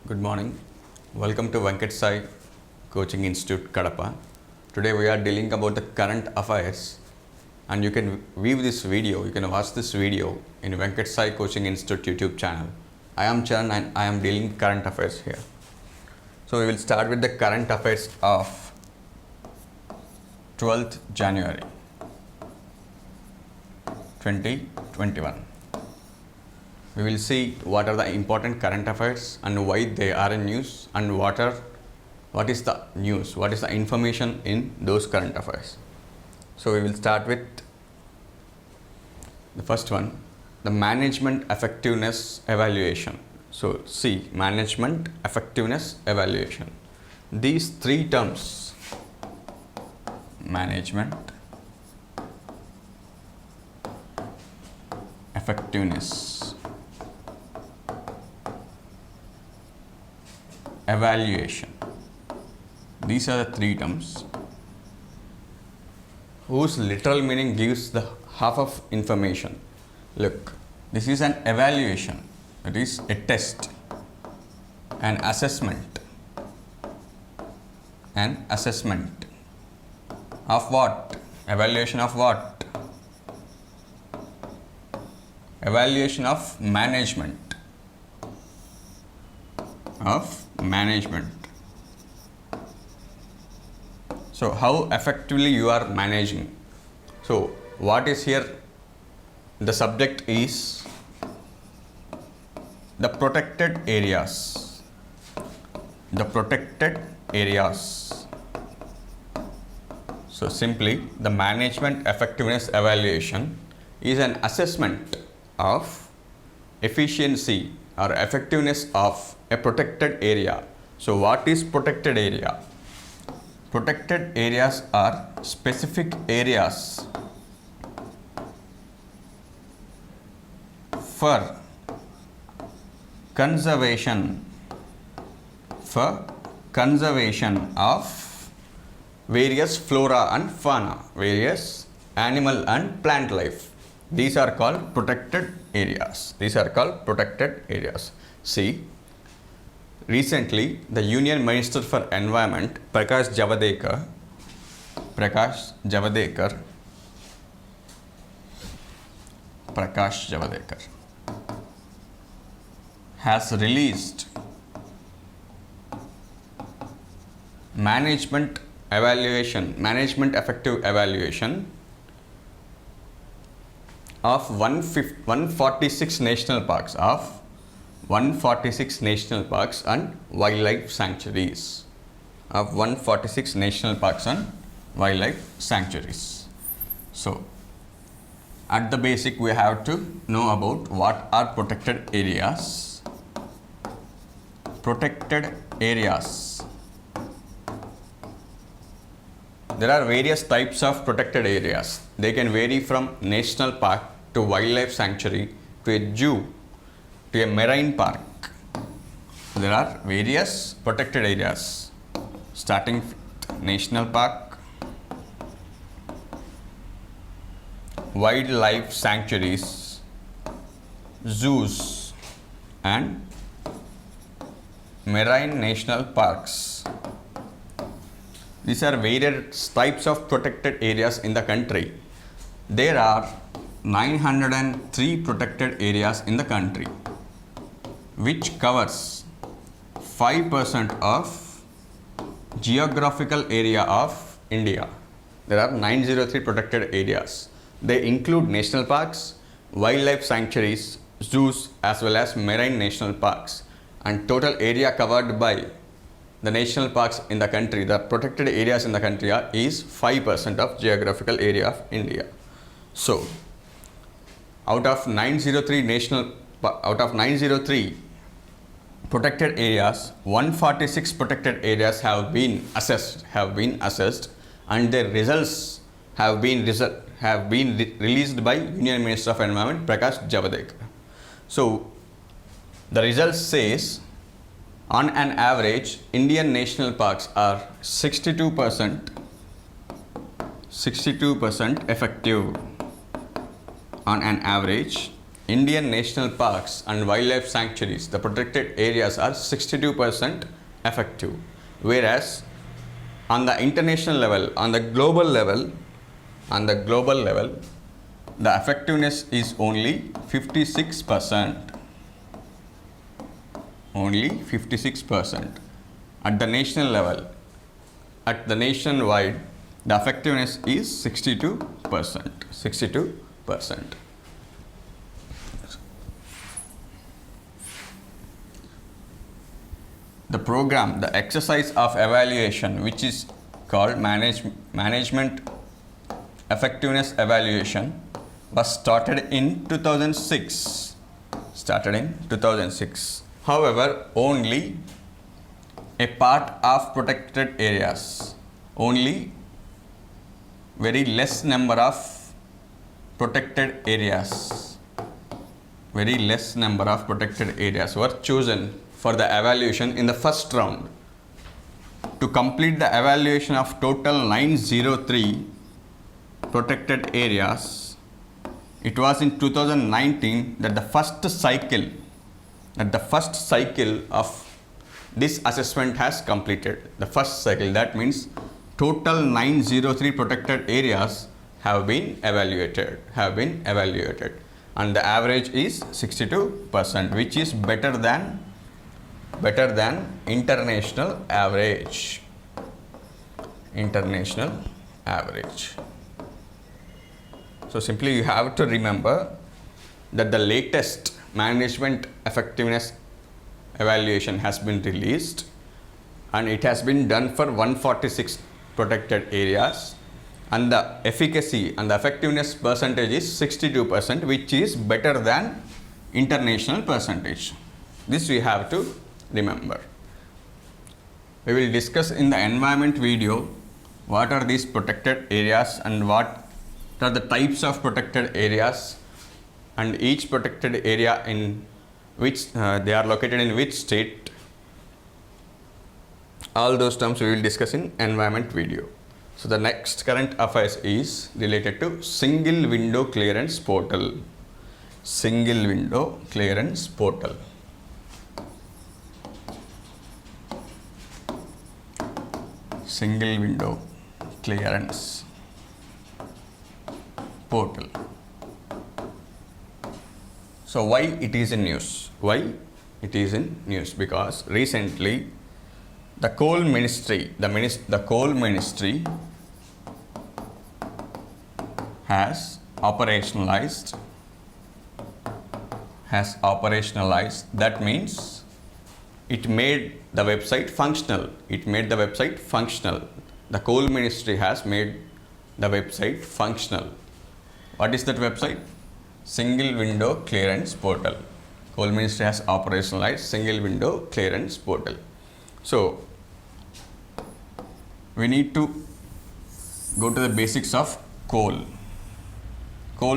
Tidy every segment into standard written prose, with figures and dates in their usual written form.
Good morning. Welcome to Venkat Sai Coaching Institute, Kadapa. Today we are dealing about the current affairs, and you can view this video, you can watch this video in Venkat Sai Coaching Institute YouTube channel. I am Charan and I am dealing current affairs here. So we will start with the current affairs of 12th January 2021. We will see what are the important current affairs and why they are in news, and what is the news, what is the information in those current affairs. So we will start with the first one, the management effectiveness evaluation. So see, management effectiveness evaluation. These three terms, management effectiveness evaluation, these are the three terms whose literal meaning gives the half of information. Look, this is an evaluation, it is a test, an assessment of what? Evaluation of what? Evaluation of management. So how effectively you are managing. So what is here? The subject is the protected areas. The protected areas. So simply, the management effectiveness evaluation is an assessment of efficiency or effectiveness of a protected area. So what is protected area? Protected areas are specific areas for conservation of various flora and fauna, various animal and plant life. These are called protected areas. See, recently the Union Minister for Environment, Prakash Javadekar has released management effective evaluation of 146 national parks and wildlife sanctuaries. So at the basic, we have to know about what are protected areas. There are various types of protected areas. They can vary from national park to wildlife sanctuary to a zoo to a marine park. There are various protected areas, starting with national park, wildlife sanctuaries, zoos and marine national parks. These are various types of protected areas in the country. There are 903 protected areas in the country, which covers 5% of geographical area of India. There are 903 protected areas. They include national parks, wildlife sanctuaries, zoos as well as marine national parks. And total area covered by the national parks in the country, the protected areas in the country is 5% of geographical area of India. So out of 903 protected areas, 146 protected areas have been assessed, and their results have been released by Union Minister of Environment, Prakash Javadekar. So the results says, on an average, Indian national parks are 62% effective on an average. Indian national parks and wildlife sanctuaries, the protected areas are 62% effective, whereas on the international level, on the global level, the effectiveness is only 56%. Only 56%. At the national level, at the nationwide, the effectiveness is 62%. 62%. The program, the exercise of evaluation, which is called management effectiveness evaluation, was started in 2006. However, only a part of protected areas, only very less number of protected areas, were chosen for the evaluation in the first round. To complete the evaluation of total 903 protected areas, it was in 2019 that the first cycle of this assessment has completed. The first cycle, that means total 903 protected areas have been evaluated, and the average is 62%, which is better than international average. So simply you have to remember that the latest management effectiveness evaluation has been released, and it has been done for 146 protected areas, and the efficacy and the effectiveness percentage is 62%, which is better than international percentage. This we have to remember. We will discuss in the environment video what are these protected areas and what are the types of protected areas, and each protected area in which they are located in which state. All those terms we will discuss in environment video. So the next current affairs is related to single window clearance portal. Single window clearance portal. Single window clearance portal. So why it is in news? Because recently the coal ministry, the coal ministry has operationalized. That means it made the website functional. The coal ministry has made the website functional. What is that website? Single window clearance portal. Coal ministry has operationalized single window clearance portal. So we need to go to the basics of coal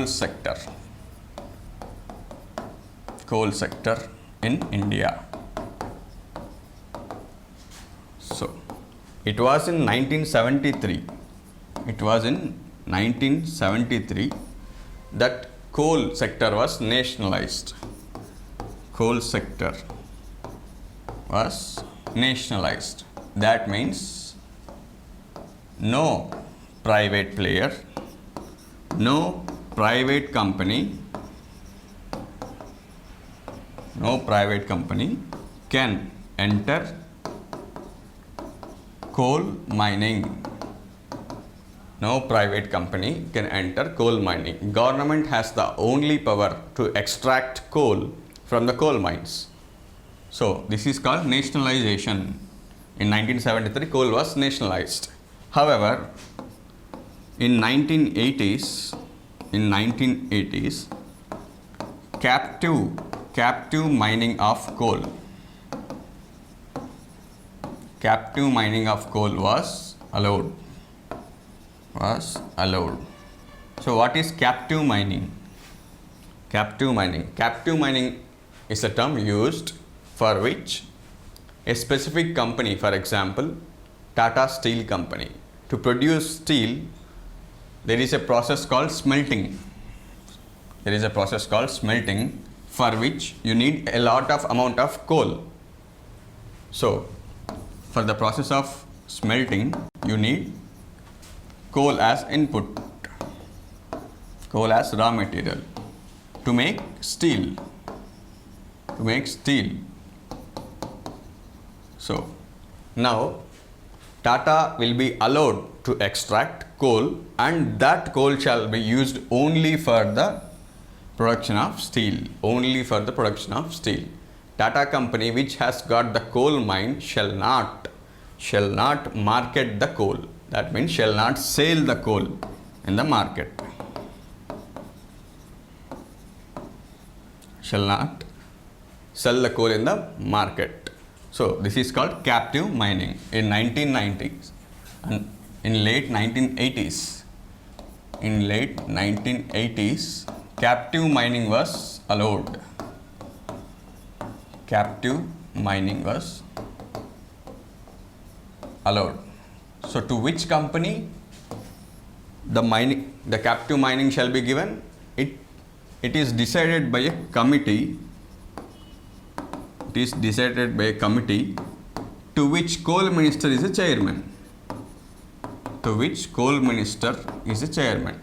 sector in India. So it was in 1973 that coal sector was nationalized. That means no private player, no private company can enter coal mining. Government has the only power to extract coal from the coal mines. So this is called nationalization. In 1973, coal was nationalized. However, in 1980s, captive mining of coal was allowed. So what is captive mining? Captive mining is a term used for which a specific company, for example, Tata Steel Company, to produce steel, there is a process called smelting. there is a process called smelting, for which you need a lot of amount of coal. So for the process of smelting, you need coal as input, coal as raw material to make steel, to make steel. So now Tata will be allowed to extract coal, and that coal shall be used only for the production of steel, only for the production of steel. Tata company which has got the coal mine shall not market the coal. That means shall not sell the coal in the market. Shall not sell the coal in the market. So this is called captive mining. In 1990s and in late 1980s, captive mining was allowed. Captive mining was allowed. So to which company the captive mining shall be given? It is decided by a committee. It is decided by a committee to which coal minister is a chairman. To which coal minister is a chairman.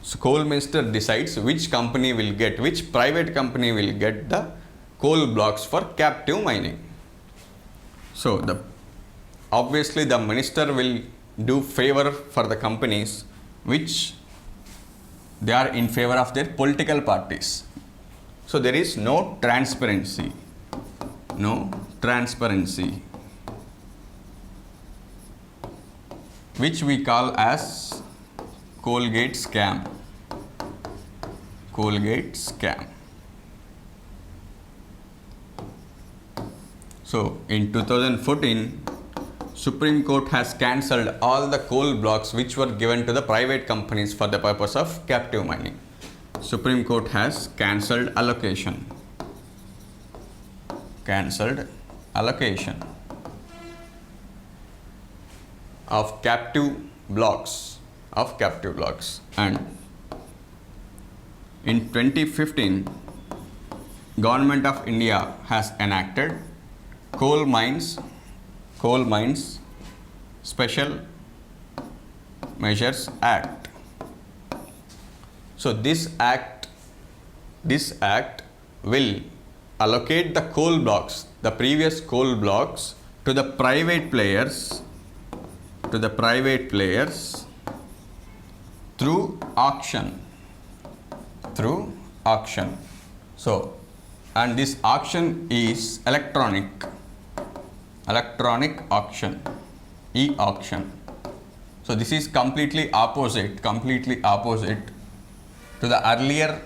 So coal minister decides which company will get, which private company will get the coal blocks for captive mining. So obviously the minister will do favor for the companies which they are in favor of their political parties. So there is no transparency, which we call as Colgate scam. Colgate scam. So in 2014, Supreme Court has cancelled all the coal blocks which were given to the private companies for the purpose of captive mining. Supreme Court has cancelled allocation. Of captive blocks. And in 2015, Government of India has enacted Coal Mines Special Measures Act. So this act will allocate the coal blocks, the previous coal blocks, to the private players through auction. So, and this auction is electronic auction, e-auction. So this is completely opposite to the earlier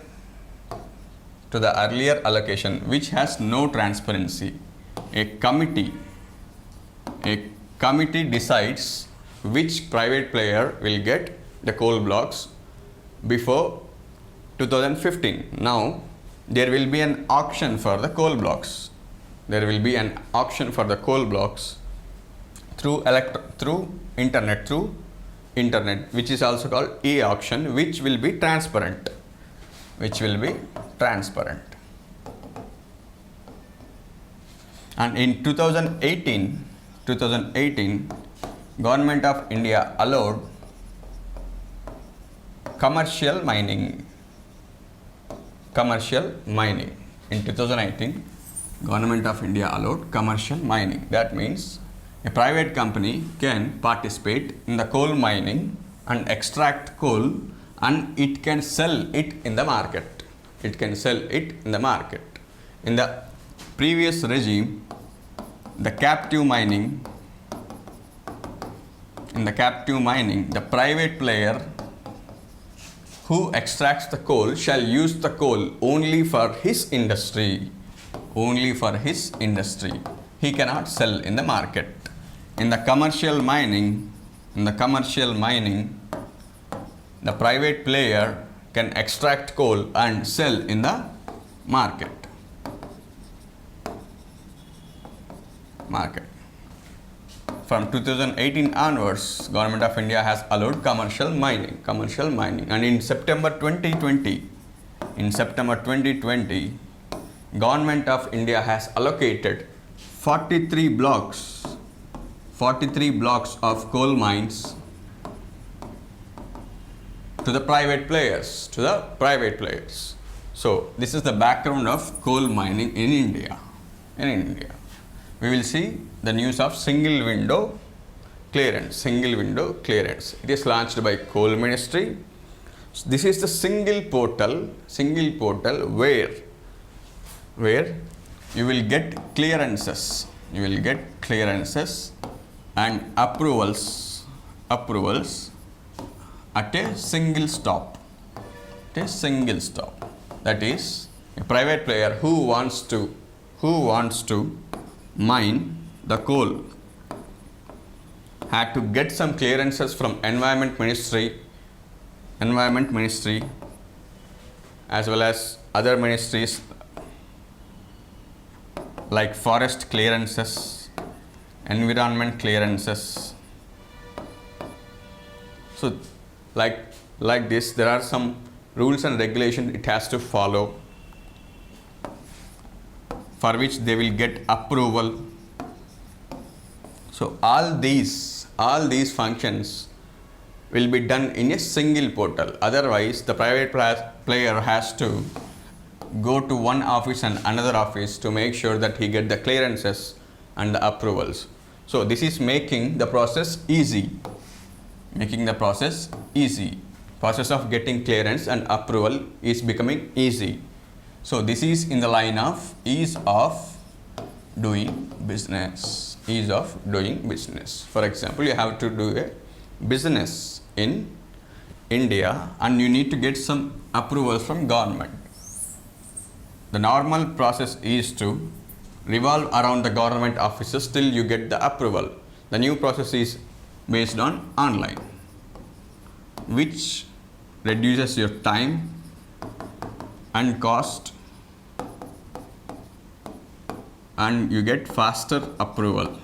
allocation, which has no transparency. A committee decides which private player will get the coal blocks before 2015. Now there will be an auction for the coal blocks. Through internet, which is also called e-auction, which will be transparent. And in 2018, Government of India allowed commercial mining. In 2018, Government of India allowed commercial mining. That means a private company can participate in the coal mining and extract coal, and it can sell it in the market. In the previous regime, the captive mining, the private player who extracts the coal shall use the coal only for his industry. He cannot sell in the market. In the commercial mining, the private player can extract coal and sell in the market. from 2018 onwards, Government of India has allowed commercial mining, and in September 2020, Government of India has allocated 43 blocks of coal mines to the private players. So this is the background of coal mining in India. We will see the news of single window clearance. It is launched by Coal Ministry. So this is the single portal where you will get clearances. And approvals at a single stop. That is, a private player who wants to mine the coal had to get some clearances from Environment Ministry as well as other ministries like forest clearances, environment clearances. So like this, there are some rules and regulations it has to follow, for which they will get approval. So all these functions will be done in a single portal. Otherwise, the private player has to go to one office and another office to make sure that he get the clearances and the approvals. So this is making the process easy. Process of getting clearance and approval is becoming easy. So this is in the line of ease of doing business. For example, you have to do a business in India and you need to get some approvals from government. The normal process is to revolve around the government offices till you get the approval. The new process is based on online, which reduces your time and cost, and you get faster approval.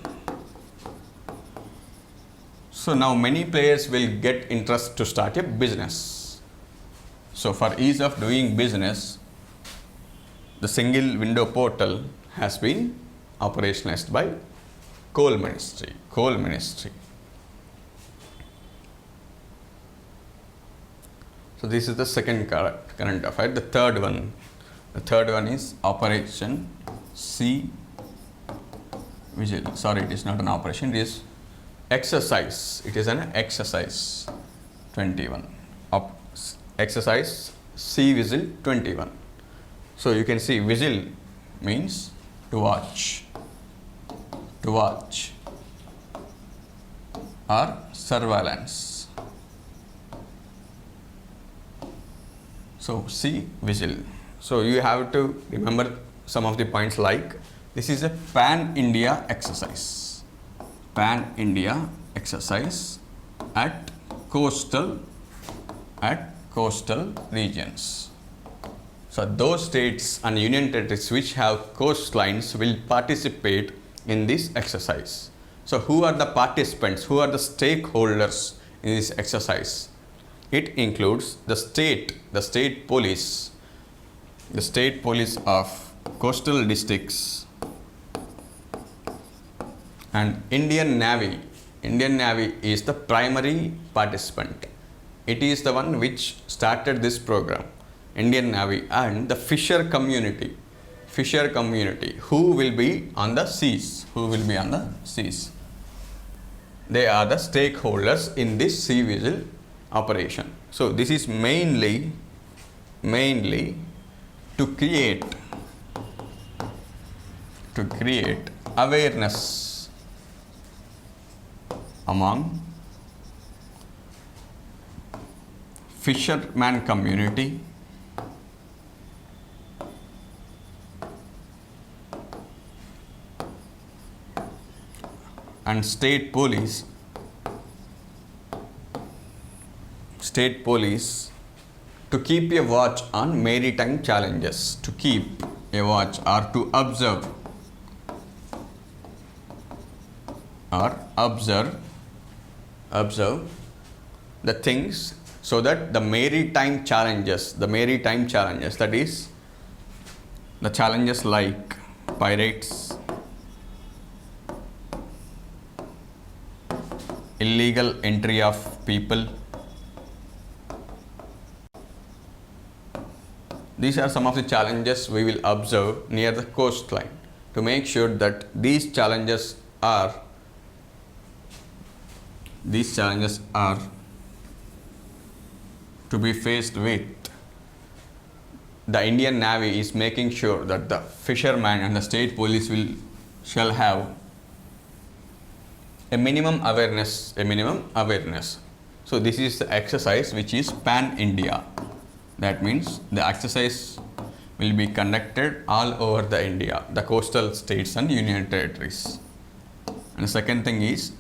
So now many players will get interest to start a business. So for ease of doing business, the single window portal has been operationalized by Coal Ministry. So this is the second current affair. The third one is Operation Sea Vigil. Sorry, it is not an operation, it is exercise. It is an exercise 21. Exercise Sea Vigil 21. So you can see vigil means to watch or surveillance. So sea vigil. So you have to remember some of the points, like this is a pan-India exercise. At coastal regions. So those states and union territories which have coastlines will participate in this exercise. So who are the participants? Who are the stakeholders in this exercise? It includes the state police of coastal districts, and Indian Navy. Indian Navy is the primary participant. It is the one which started this program. Indian Navy and the fisher community who will be on the seas. They are the stakeholders in this sea vigil operation. So this is mainly to create awareness among fisherman community and state police to keep a watch on maritime challenges, to keep a watch or to observe or observe the things so that the maritime challenges, that is the challenges like pirates, illegal entry of people. These are some of the challenges we will observe near the coastline to make sure that these challenges are to be faced with. The Indian Navy is making sure that the fishermen and the state police shall have a minimum awareness. So this is the exercise which is pan-India. That means the exercise will be conducted all over the India, the coastal states and union territories. And the second thing is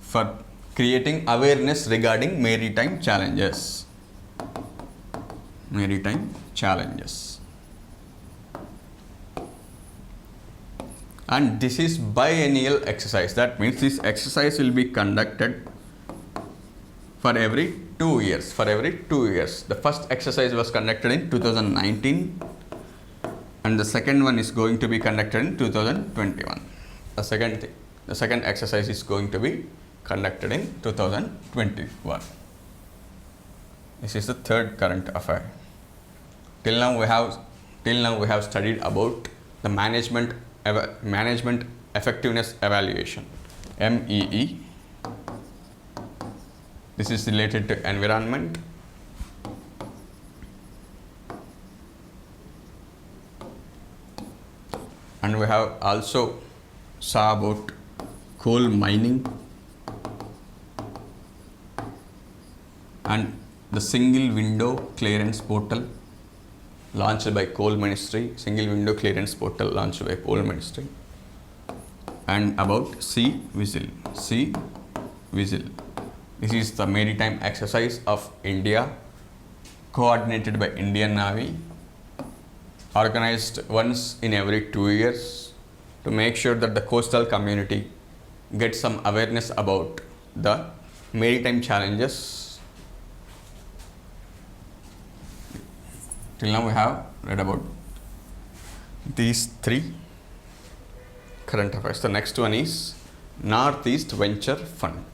for creating awareness regarding maritime challenges. And this is biennial exercise. That means this exercise will be conducted for every 2 years. The first exercise was conducted in 2019 and the second one is going to be conducted in 2021. The second exercise is going to be conducted in 2021. This is the third current affair. Till now we have studied about the management effectiveness evaluation, MEE. This is related to environment. And we have also saw about coal mining and the single window clearance portal launched by Coal Ministry, and about Sea Whistle. This is the maritime exercise of India, coordinated by Indian Navy, organized once in every 2 years to make sure that the coastal community gets some awareness about the maritime challenges. Till now we have read about these 3 current affairs. The next one is Northeast Venture Fund.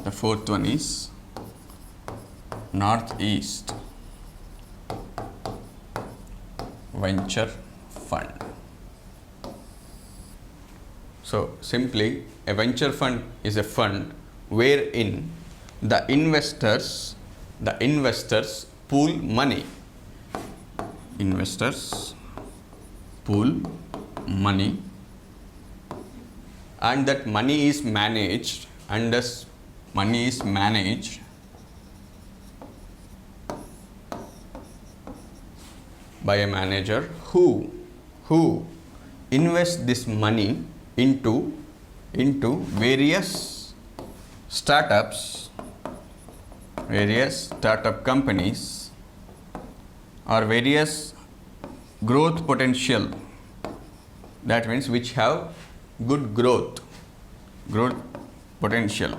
The fourth one is Northeast Venture Fund. So simply, a venture fund is a fund wherein the investors pool money. And that money is managed, by a manager who invests this money into various startup companies or various growth potential. That means which have good growth potential,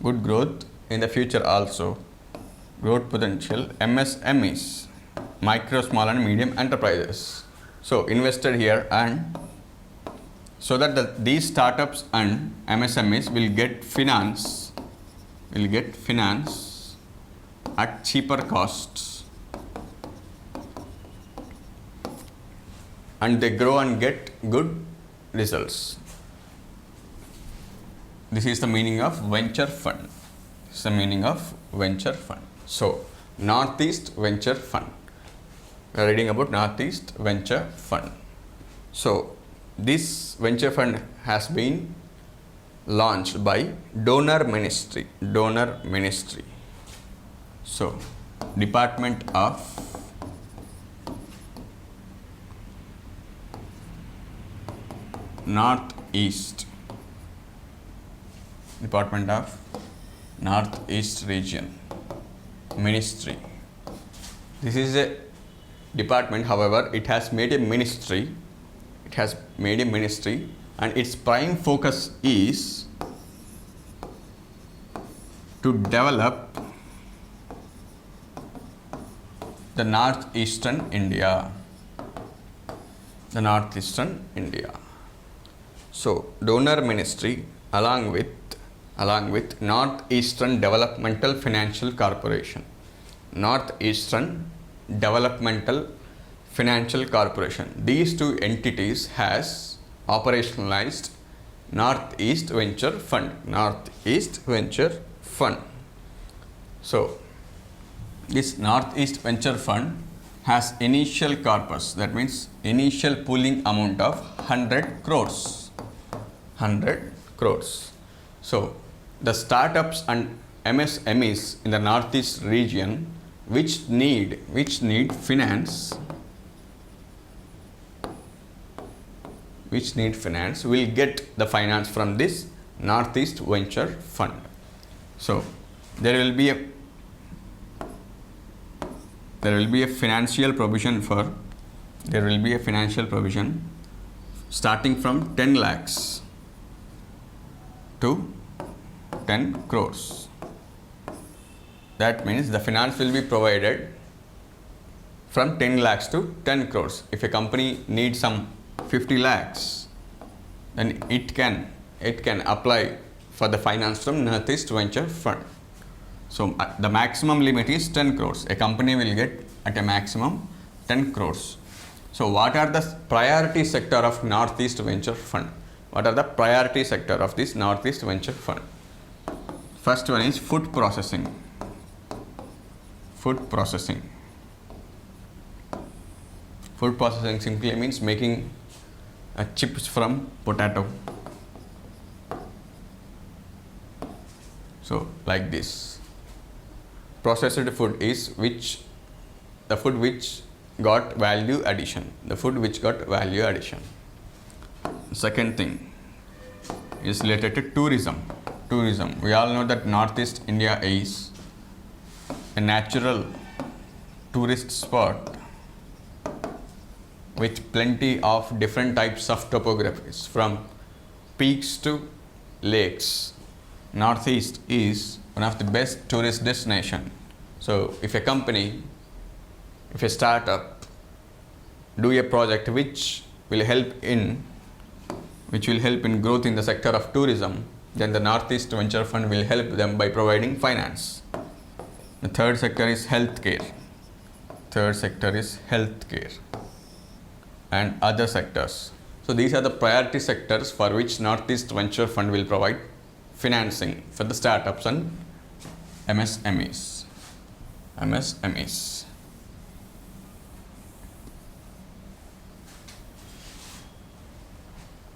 good growth in the future also, growth potential MSMEs, micro, small and medium enterprises. So invested here, and so that these startups and MSMEs will get finance at cheaper costs, and they grow and get good results. This is the meaning of venture fund. So, Northeast Venture Fund. We are reading about Northeast Venture Fund. So, this venture fund has been launched by Donor Ministry. So, Department of Northeast Region Ministry. This is a department, however, it has made a ministry It has made a ministry, and its prime focus is to develop the northeastern India. The northeastern India. So, donor ministry along with Northeastern Developmental Financial Corporation. Northeastern Developmental Financial Corporation. These two entities has operationalized Northeast Venture Fund. Northeast Venture Fund. So, this Northeast Venture Fund has initial corpus, that means initial pooling amount of 100 crores. 100 crores. So, the startups and MSMEs in the Northeast region which need finance will get the finance from this Northeast Venture Fund. So, there will be a financial provision starting from 10 lakhs to 10 crores. That means the finance will be provided from 10 lakhs to 10 crores. If a company needs some 50 lakhs, then it can apply for the finance from Northeast Venture Fund. So, the maximum limit is 10 crores. A company will get at a maximum 10 crores. So, what are the priority sector of Northeast Venture Fund? What are the priority sector of this Northeast Venture Fund? First one is food processing. Food processing. Food processing simply means making chips from potato. So, like this. Processed food is the food which got value addition. The food which got value addition. Second thing is related to tourism. Tourism. We all know that Northeast India is a natural tourist spot with plenty of different types of topographies, from peaks to lakes. Northeast is one of the best tourist destination. So, if a startup do a project which will help in growth in the sector of tourism, then the Northeast Venture Fund will help them by providing finance. The third sector is healthcare. And other sectors. So, these are the priority sectors for which Northeast Venture Fund will provide financing for the startups and MSMEs.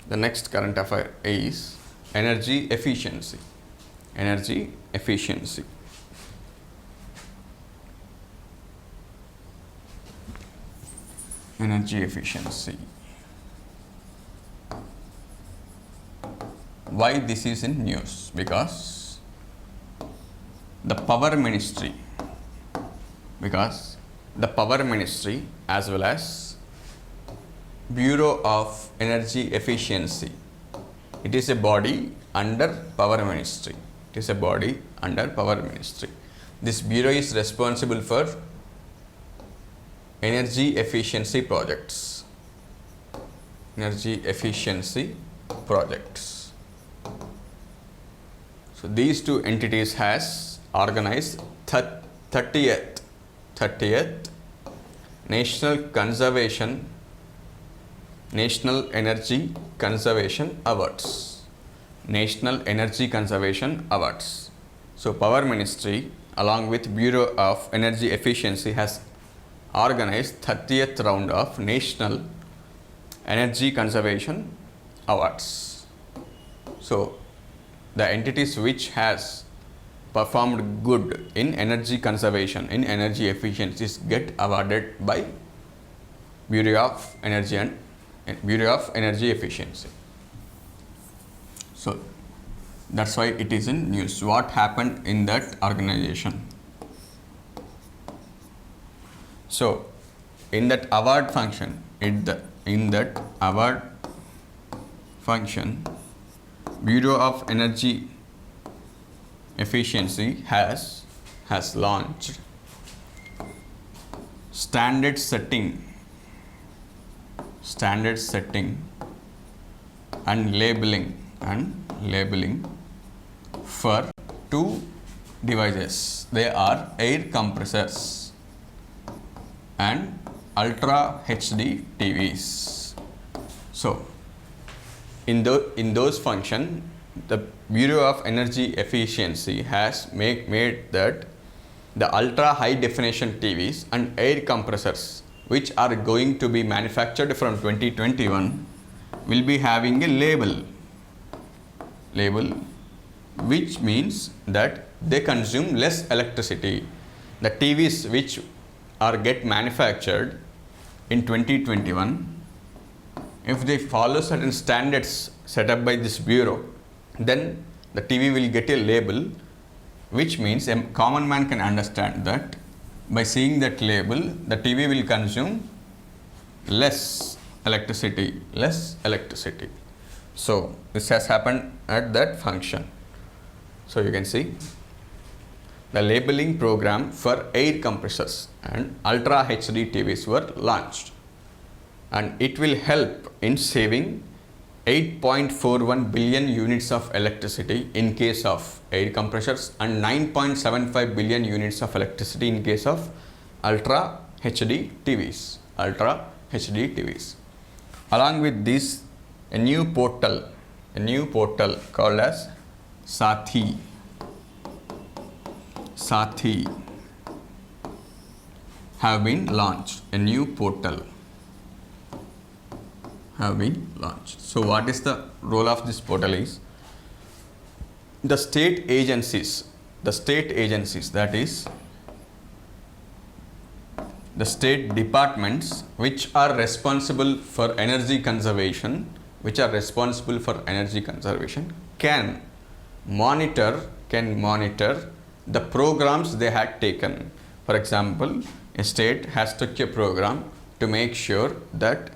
The next current affair is energy efficiency. Energy efficiency. Energy efficiency. Why this is in news? Because the power ministry as well as Bureau of Energy Efficiency, it is a body under power ministry. This bureau is responsible for energy efficiency projects. So, these two entities has organized 30th National Energy Conservation Awards. So, Power Ministry along with Bureau of Energy Efficiency has organized 30th round of National Energy Conservation Awards. So, the entities which has performed good in energy conservation, in energy efficiencies, get awarded by Bureau of Energy Efficiency. So, that's why it is in news. What happened in that organization? So, in that award function, in in that award function, Bureau of Energy Efficiency has launched standard setting and labeling for two devices. They are air compressors and Ultra HD TVs. So in those function, the Bureau of Energy Efficiency has made that the ultra high definition TVs and air compressors which are going to be manufactured from 2021 will be having a label, which means that they consume less electricity. The TVs which are get manufactured in 2021, if they follow certain standards set up by this bureau, then the TV will get a label, which means a common man can understand that by seeing that label, the TV will consume less electricity. So this has happened at that function. So you can see the labeling program for air compressors and Ultra HD TVs were launched, and it will help in saving 8.41 billion units of electricity in case of air compressors and 9.75 billion units of electricity in case of Ultra HD TVs. Along with this, a new portal called as Sathi have been launched. So what is the role of this portal is the state agencies, that is the state departments which are responsible for energy conservation, can monitor the programs they had taken. For example, a state has took a program to make sure that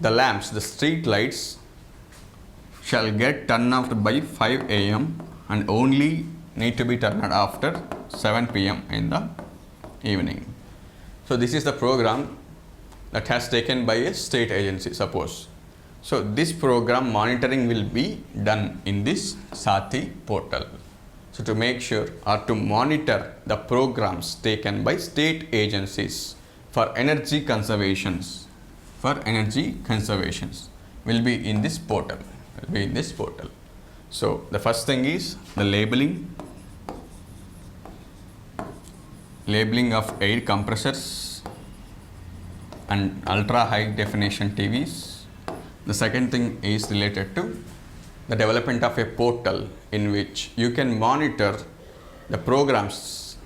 the lamps, the street lights shall get turned off by 5 a.m. and only need to be turned after 7 p.m. in the evening. So this is the program that has taken by a state agency, suppose. So this program monitoring will be done in this Sathi portal. So to make sure or to monitor the programs taken by state agencies for energy conservations will be in this portal. So the first thing is the labeling of air compressors and ultra high definition TVs. The second thing is related to the development of a portal in which you can monitor the programs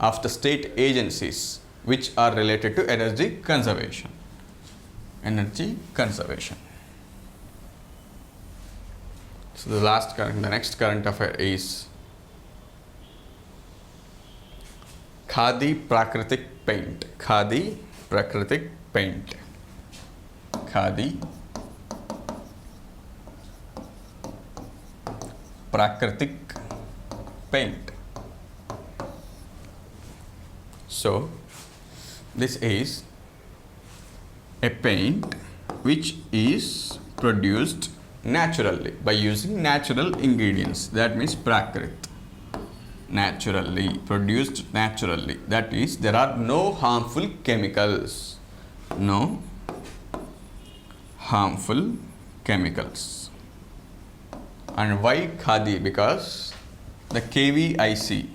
of the state agencies which are related to energy conservation. So the next current affair is Khadi Prakritik Paint. So this is a paint which is produced naturally by using natural ingredients. That means Prakrit. Produced naturally. That is, there are no harmful chemicals. And why Khadi? Because the KVIC,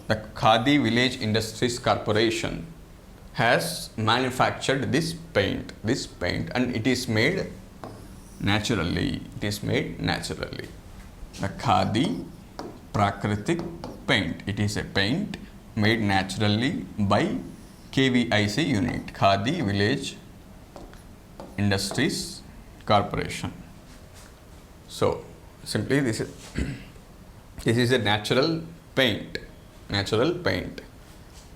the Khadi Village Industries Corporation, has manufactured this paint, and it is made naturally. The Khadi Prakritik paint. It is a paint made naturally by KVIC unit, Khadi Village Industries Corporation. So simply this is a natural paint.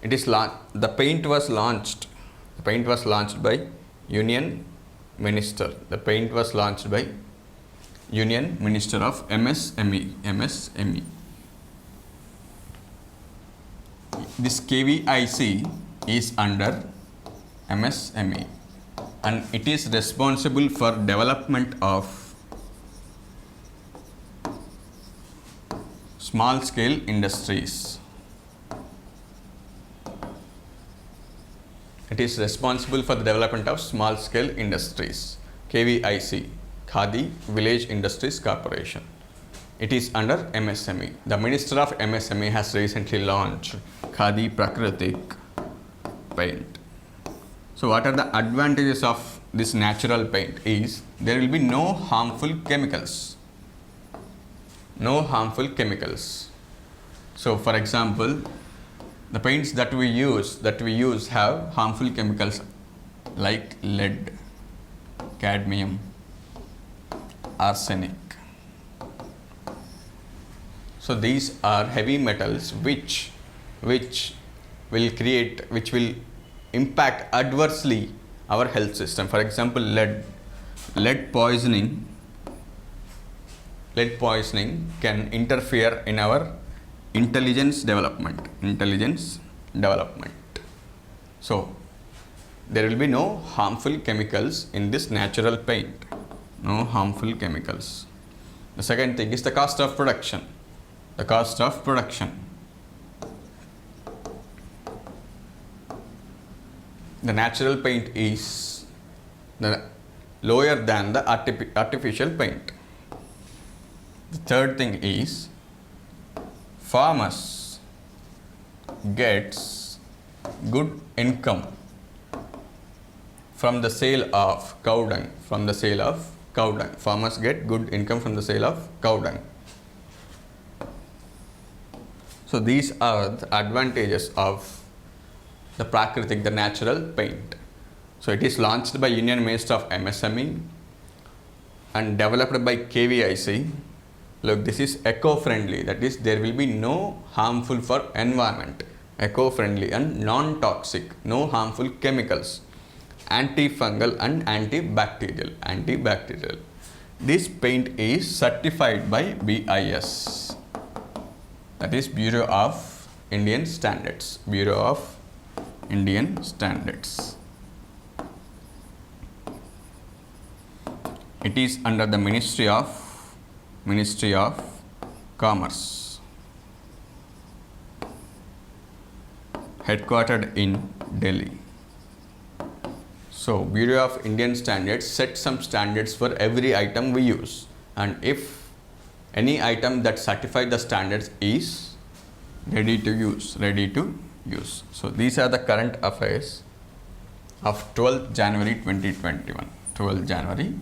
The paint was launched. The paint was launched by Union Minister. The paint was launched by Union Minister of MSME. MSME. This KVIC is under MSME and it is responsible for development of small scale industries. It is responsible for the development of small scale industries. KVIC, Khadi Village Industries Corporation. It is under MSME. The Minister of MSME has recently launched Khadi Prakritik paint. So what are the advantages of this natural paint is there will be no harmful chemicals. No harmful chemicals. So for example, the paints that we use have harmful chemicals like lead, cadmium, arsenic. So these are heavy metals which will impact adversely our health system. For example, lead poisoning can interfere in our intelligence development. So there will be no harmful chemicals in this natural paint. No harmful chemicals. The second thing is the cost of production. The cost of production. The natural paint is lower than the artificial paint. The third thing is farmers gets good income from the sale of cow dung. Farmers get good income from the sale of cow dung. So these are the advantages of the Prakritik, the natural paint. So it is launched by Union Minister of MSME and developed by KVIC. Look, this is eco-friendly. That is, there will be no harmful for environment. Eco-friendly and non-toxic. No harmful chemicals. Antifungal and antibacterial. This paint is certified by BIS. That is Bureau of Indian Standards. Bureau of Indian Standards. It is under the Ministry of Commerce, headquartered in Delhi. So Bureau of Indian Standards set some standards for every item we use, and if any item that satisfies the standards is ready to use. So these are the current affairs of 12th January 2021. 12th January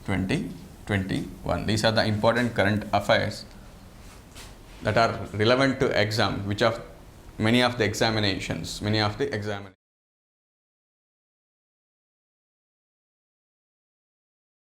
2021. These are the important current affairs that are relevant to exam, which of many of the examinations.